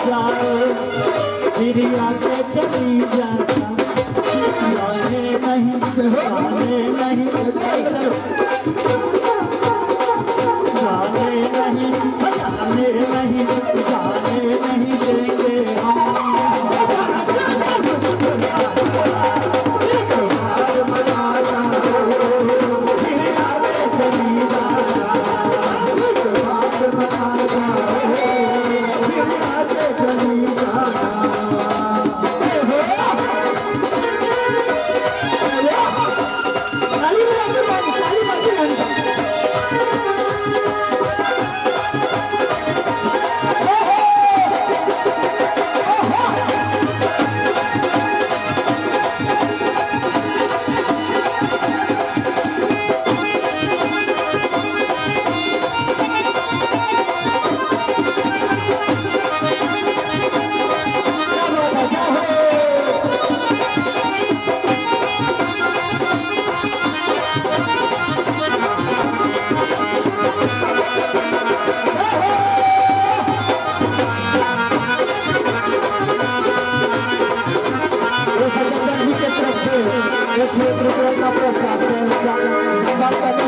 जाए फिर आके चली जाता जाने नहीं जाने नहीं जाने नहीं देंगे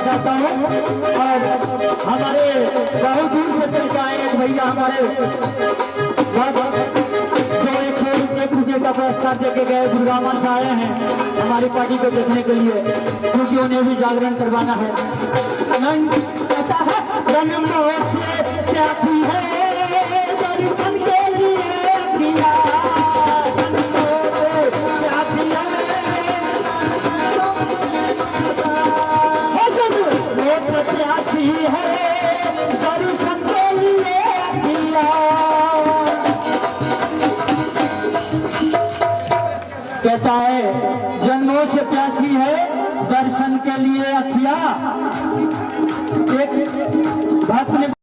चाहता हूँ और हमारे बहुत दूर से चल के आए हैं भैया हमारे जो 100 रुपये पूजे का पुरस्कार देके गए दुर्गामा से आए हैं हमारी पार्टी को देखने के लिए क्योंकि उन्हें भी जागरण करवाना है। कहता है कहता है जन्मों से प्यासी है दर्शन के लिए अखिया। एक भक्त ने